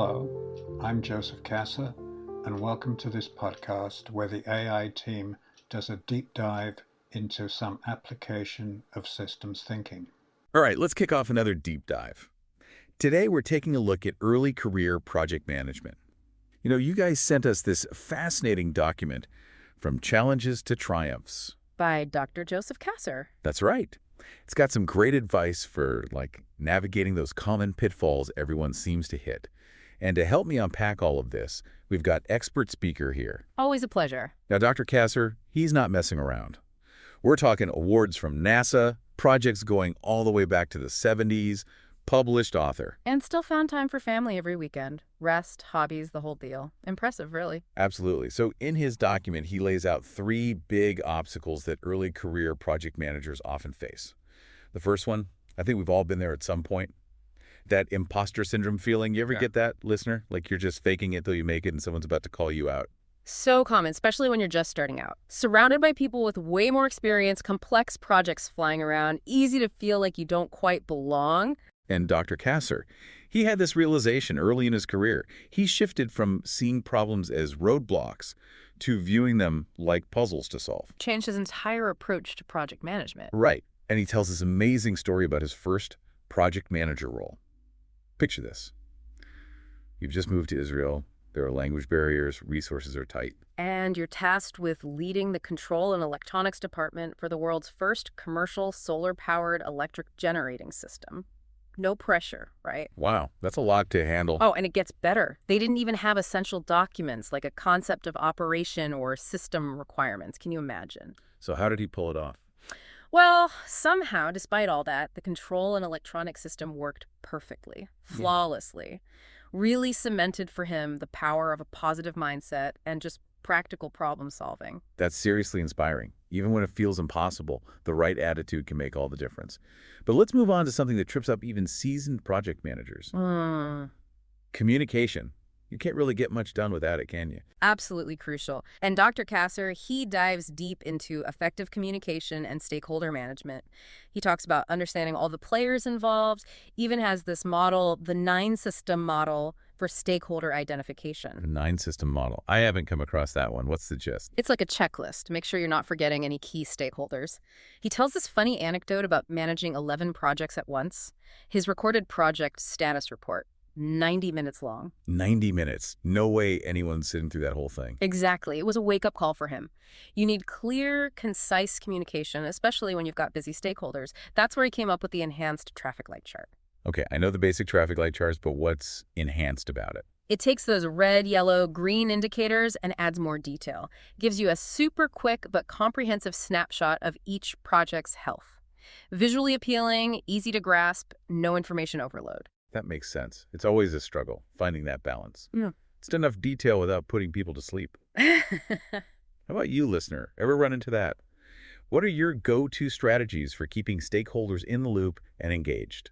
Hello, I'm Joseph Kasser, and welcome to this podcast where the AI team does a deep dive into some application of systems thinking. All right, let's kick off another deep dive. Today, we're taking a look at early career project management. You guys sent us this fascinating document, From Challenges to Triumphs. By Dr. Joseph Kasser. That's right. It's got some great advice for, navigating those common pitfalls everyone seems to hit. And to help me unpack all of this, we've got expert speaker here. Always a pleasure. Now, Dr. Kasser, he's not messing around. We're talking awards from NASA, projects going all the way back to the 70s, published author. And still found time for family every weekend. Rest, hobbies, the whole deal. Impressive, really. Absolutely. So in his document, he lays out 3 big obstacles that early career project managers often face. The first one, I think we've all been there at some point. That imposter syndrome feeling. You ever get that, listener? Like you're just faking it till you make it and someone's about to call you out. So common, especially when you're just starting out. Surrounded by people with way more experience, complex projects flying around, easy to feel like you don't quite belong. And Dr. Kasser, he had this realization early in his career. He shifted from seeing problems as roadblocks to viewing them like puzzles to solve. Changed his entire approach to project management. Right. And he tells this amazing story about his first project manager role. Picture this. You've just moved to Israel. There are language barriers, resources are tight. And you're tasked with leading the control and electronics department for the world's first commercial solar-powered electric generating system. No pressure, right? Wow, that's a lot to handle. Oh, and it gets better. They didn't even have essential documents like a concept of operation or system requirements. Can you imagine? So how did he pull it off? Well, somehow, despite all that, the control and electronic system worked perfectly, flawlessly. Really cemented for him the power of a positive mindset and just practical problem solving. That's seriously inspiring. Even when it feels impossible, the right attitude can make all the difference. But let's move on to something that trips up even seasoned project managers. Communication. You can't really get much done without it, can you? Absolutely crucial. And Dr. Kasser, he dives deep into effective communication and stakeholder management. He talks about understanding all the players involved, even has this model, the 9-system model for stakeholder identification. The 9-system model. I haven't come across that one. What's the gist? It's like a checklist to make sure you're not forgetting any key stakeholders. He tells this funny anecdote about managing 11 projects at once. His recorded project status report. 90 minutes long. 90 minutes. No way anyone's sitting through that whole thing. Exactly. It was a wake-up call for him. You need clear, concise communication, especially when you've got busy stakeholders. That's where he came up with the enhanced traffic light chart. Okay, I know the basic traffic light charts, but what's enhanced about it? It takes those red, yellow, green indicators and adds more detail. Gives you a super quick but comprehensive snapshot of each project's health. Visually appealing, easy to grasp, no information overload. That makes sense. It's always a struggle, finding that balance. Yeah. It's enough detail without putting people to sleep. How about you, listener? Ever run into that? What are your go-to strategies for keeping stakeholders in the loop and engaged?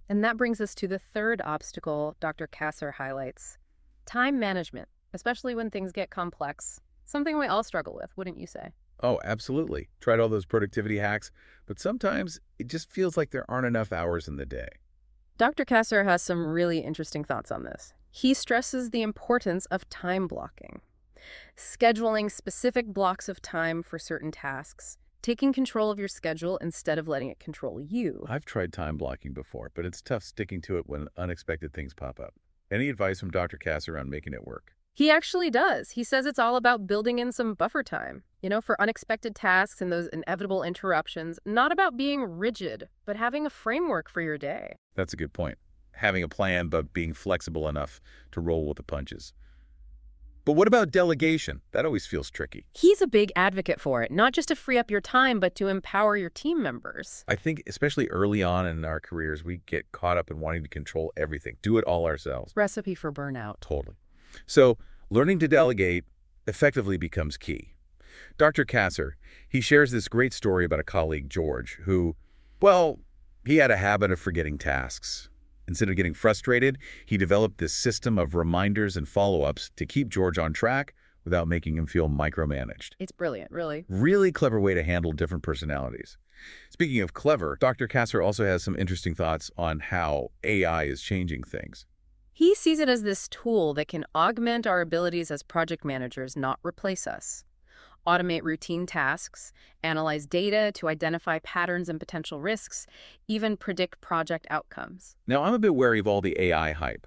And that brings us to the third obstacle Dr. Kasser highlights. Time management, especially when things get complex. Something we all struggle with, wouldn't you say? Oh, absolutely. Tried all those productivity hacks, but sometimes it just feels like there aren't enough hours in the day. Dr. Kasser has some really interesting thoughts on this. He stresses the importance of time blocking, scheduling specific blocks of time for certain tasks, taking control of your schedule instead of letting it control you. I've tried time blocking before, but it's tough sticking to it when unexpected things pop up. Any advice from Dr. Kasser on making it work? He actually does. He says it's all about building in some buffer time, for unexpected tasks and those inevitable interruptions, not about being rigid, but having a framework for your day. That's a good point. Having a plan, but being flexible enough to roll with the punches. But what about delegation? That always feels tricky. He's a big advocate for it, not just to free up your time, but to empower your team members. I think especially early on in our careers, we get caught up in wanting to control everything, do it all ourselves. Recipe for burnout. Totally. So learning to delegate effectively becomes key. Dr. Kasser, he shares this great story about a colleague, George, who, he had a habit of forgetting tasks. Instead of getting frustrated, he developed this system of reminders and follow-ups to keep George on track without making him feel micromanaged. It's brilliant, really. Really clever way to handle different personalities. Speaking of clever, Dr. Kasser also has some interesting thoughts on how AI is changing things. He sees it as this tool that can augment our abilities as project managers, not replace us. Automate routine tasks, analyze data to identify patterns and potential risks, even predict project outcomes. Now, I'm a bit wary of all the AI hype.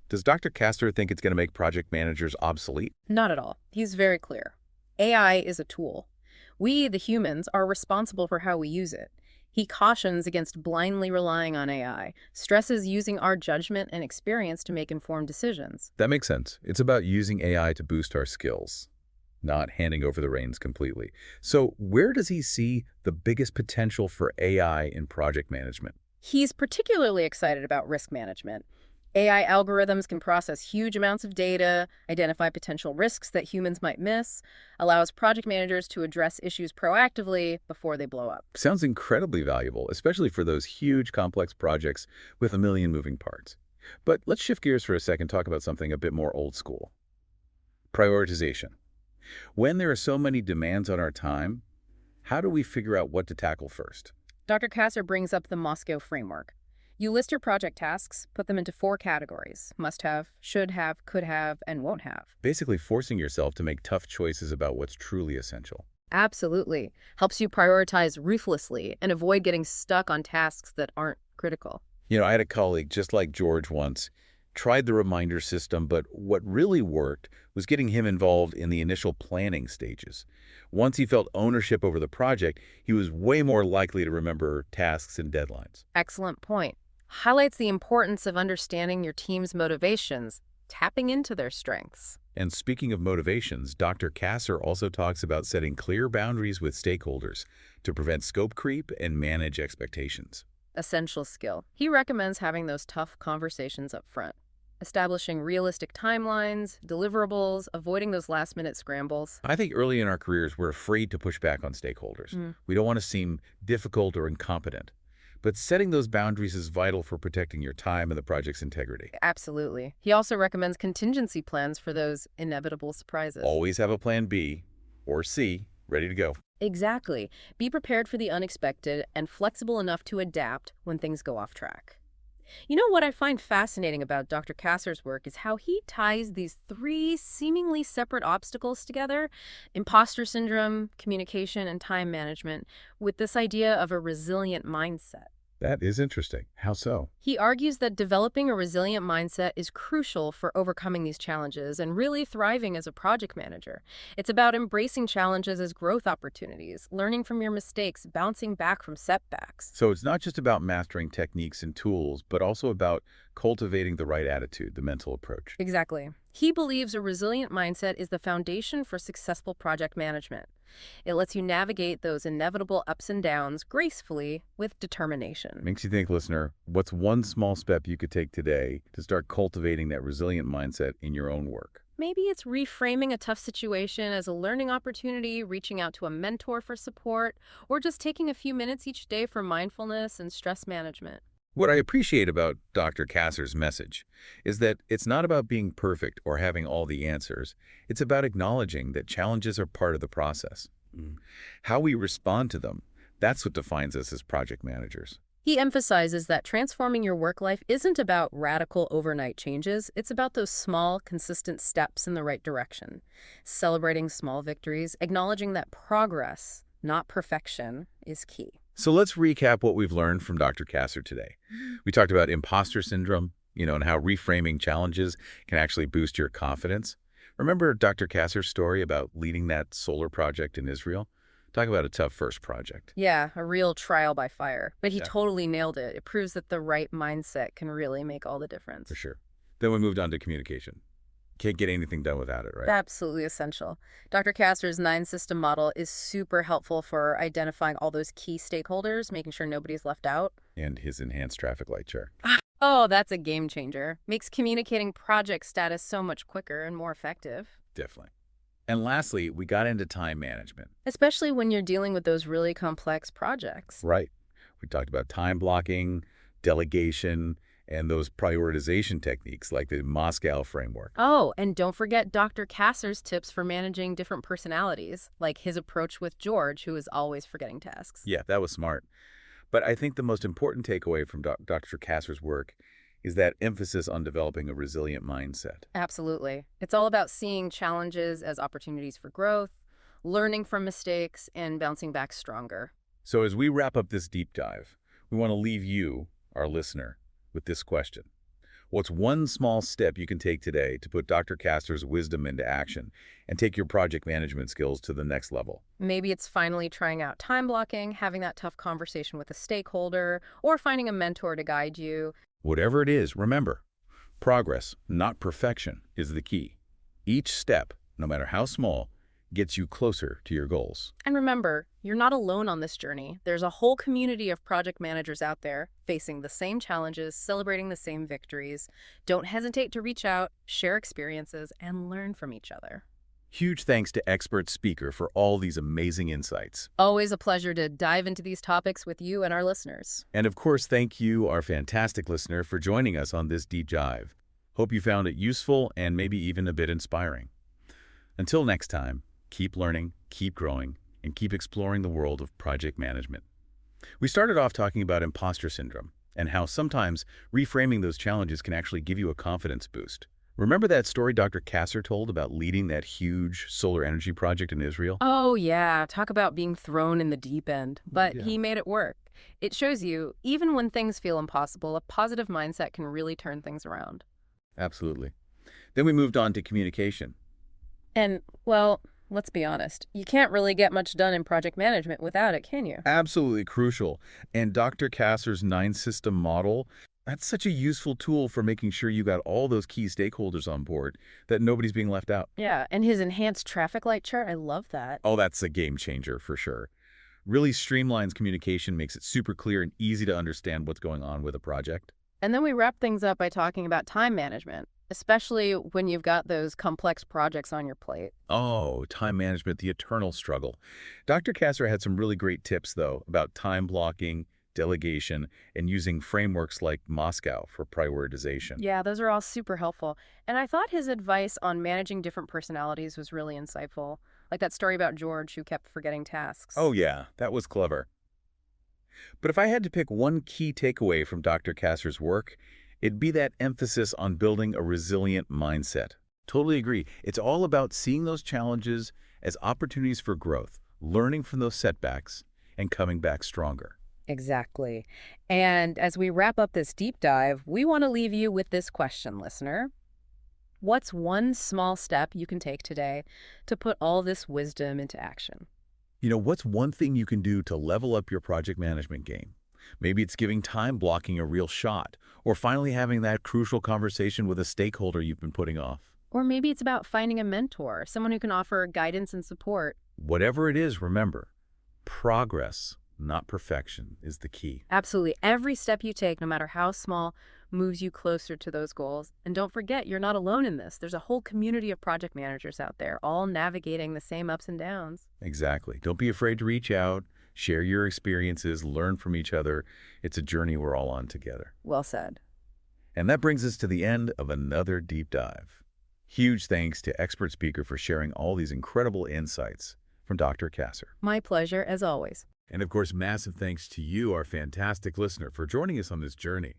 Does Dr. Castor think it's going to make project managers obsolete? Not at all. He's very clear. AI is a tool. We, the humans, are responsible for how we use it. He cautions against blindly relying on AI, stresses using our judgment and experience to make informed decisions. That makes sense. It's about using AI to boost our skills, not handing over the reins completely. So where does he see the biggest potential for AI in project management? He's particularly excited about risk management. AI algorithms can process huge amounts of data, identify potential risks that humans might miss, allows project managers to address issues proactively before they blow up. Sounds incredibly valuable, especially for those huge, complex projects with a million moving parts. But let's shift gears for a second, talk about something a bit more old school. Prioritization. When there are so many demands on our time, how do we figure out what to tackle first? Dr. Kasser brings up the Moscow framework. You list your project tasks, put them into 4 categories: must have, should have, could have, and won't have. Basically forcing yourself to make tough choices about what's truly essential. Absolutely. Helps you prioritize ruthlessly and avoid getting stuck on tasks that aren't critical. I had a colleague just like George once, tried the reminder system, but what really worked was getting him involved in the initial planning stages. Once he felt ownership over the project, he was way more likely to remember tasks and deadlines. Excellent point. Highlights the importance of understanding your team's motivations, tapping into their strengths. And speaking of motivations, Dr. Kasser also talks about setting clear boundaries with stakeholders to prevent scope creep and manage expectations. Essential skill. He recommends having those tough conversations up front. Establishing realistic timelines, deliverables, avoiding those last-minute scrambles. I think early in our careers, we're afraid to push back on stakeholders. We don't want to seem difficult or incompetent. But setting those boundaries is vital for protecting your time and the project's integrity. Absolutely. He also recommends contingency plans for those inevitable surprises. Always have a plan B or C ready to go. Exactly. Be prepared for the unexpected and flexible enough to adapt when things go off track. You know what I find fascinating about Dr. Kasser's work is how he ties these 3 seemingly separate obstacles together: imposter syndrome, communication, and time management, with this idea of a resilient mindset. That is interesting. How so? He argues that developing a resilient mindset is crucial for overcoming these challenges and really thriving as a project manager. It's about embracing challenges as growth opportunities, learning from your mistakes, bouncing back from setbacks. So it's not just about mastering techniques and tools, but also about cultivating the right attitude, the mental approach. Exactly. He believes a resilient mindset is the foundation for successful project management. It lets you navigate those inevitable ups and downs gracefully with determination. Makes you think, listener, what's one small step you could take today to start cultivating that resilient mindset in your own work? Maybe it's reframing a tough situation as a learning opportunity, reaching out to a mentor for support, or just taking a few minutes each day for mindfulness and stress management. What I appreciate about Dr. Kasser's message is that it's not about being perfect or having all the answers. It's about acknowledging that challenges are part of the process. How we respond to them, that's what defines us as project managers. He emphasizes that transforming your work life isn't about radical overnight changes. It's about those small, consistent steps in the right direction. Celebrating small victories, acknowledging that progress, not perfection, is key. So let's recap what we've learned from Dr. Kasser today. We talked about imposter syndrome, and how reframing challenges can actually boost your confidence. Remember Dr. Kasser's story about leading that solar project in Israel? Talk about a tough first project. Yeah, a real trial by fire. But he Yeah. totally nailed it. It proves that the right mindset can really make all the difference. For sure. Then we moved on to communication. Can't get anything done without it, right? Absolutely essential. Dr. Kasser's 9-system model is super helpful for identifying all those key stakeholders, making sure nobody's left out. And his enhanced traffic light chart. Oh, that's a game changer. Makes communicating project status so much quicker and more effective. Definitely. And lastly, we got into time management. Especially when you're dealing with those really complex projects. Right. We talked about time blocking, delegation, and those prioritization techniques like the Moscow framework. Oh, and don't forget Dr. Kasser's tips for managing different personalities, like his approach with George, who is always forgetting tasks. Yeah, that was smart. But I think the most important takeaway from Dr. Kasser's work is that emphasis on developing a resilient mindset. Absolutely. It's all about seeing challenges as opportunities for growth, learning from mistakes, and bouncing back stronger. So as we wrap up this deep dive, we want to leave you, our listener, with this question. What's one small step you can take today to put Dr. Kasser's wisdom into action and take your project management skills to the next level? Maybe it's finally trying out time blocking, having that tough conversation with a stakeholder, or finding a mentor to guide you. Whatever it is, remember, progress, not perfection, is the key. Each step, no matter how small, gets you closer to your goals. And remember, you're not alone on this journey. There's a whole community of project managers out there facing the same challenges, celebrating the same victories. Don't hesitate to reach out, share experiences, and learn from each other. Huge thanks to expert speaker for all these amazing insights. Always a pleasure to dive into these topics with you and our listeners. And of course, thank you, our fantastic listener, for joining us on this deep dive. Hope you found it useful and maybe even a bit inspiring. Until next time, keep learning, keep growing, and keep exploring the world of project management. We started off talking about imposter syndrome and how sometimes reframing those challenges can actually give you a confidence boost. Remember that story Dr. Kasser told about leading that huge solar energy project in Israel? Oh, yeah. Talk about being thrown in the deep end. But Yeah. he made it work. It shows you, even when things feel impossible, a positive mindset can really turn things around. Absolutely. Then we moved on to communication. And, well, let's be honest. You can't really get much done in project management without it, can you? Absolutely crucial. And Dr. Kasser's 9-system model, that's such a useful tool for making sure you got all those key stakeholders on board, that nobody's being left out. Yeah, and his enhanced traffic light chart, I love that. Oh, that's a game changer for sure. Really streamlines communication, makes it super clear and easy to understand what's going on with a project. And then we wrap things up by talking about time management, especially when you've got those complex projects on your plate. Oh, time management, the eternal struggle. Dr. Kasser had some really great tips, though, about time blocking, delegation, and using frameworks like Moscow for prioritization. Yeah, those are all super helpful. And I thought his advice on managing different personalities was really insightful. Like that story about George who kept forgetting tasks. Oh, yeah, that was clever. But if I had to pick one key takeaway from Dr. Kasser's work, it'd be that emphasis on building a resilient mindset. Totally agree. It's all about seeing those challenges as opportunities for growth, learning from those setbacks, and coming back stronger. Exactly. And as we wrap up this deep dive, we want to leave you with this question, listener. What's one small step you can take today to put all this wisdom into action? You know, what's one thing you can do to level up your project management game? Maybe it's giving time blocking a real shot, or finally having that crucial conversation with a stakeholder you've been putting off. Or maybe it's about finding a mentor, someone who can offer guidance and support. Whatever it is, remember, progress, not perfection, is the key. Absolutely. Every step you take, no matter how small, moves you closer to those goals. And don't forget, you're not alone in this. There's a whole community of project managers out there, all navigating the same ups and downs. Exactly. Don't be afraid to reach out, share your experiences, learn from each other. It's a journey we're all on together. Well said. And that brings us to the end of another deep dive. Huge thanks to expert speaker for sharing all these incredible insights from Dr. Kasser. My pleasure, as always. And of course, massive thanks to you, our fantastic listener, for joining us on this journey.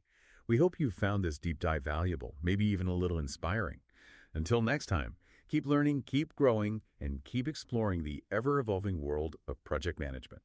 We hope you found this deep dive valuable, maybe even a little inspiring. Until next time, keep learning, keep growing, and keep exploring the ever-evolving world of project management.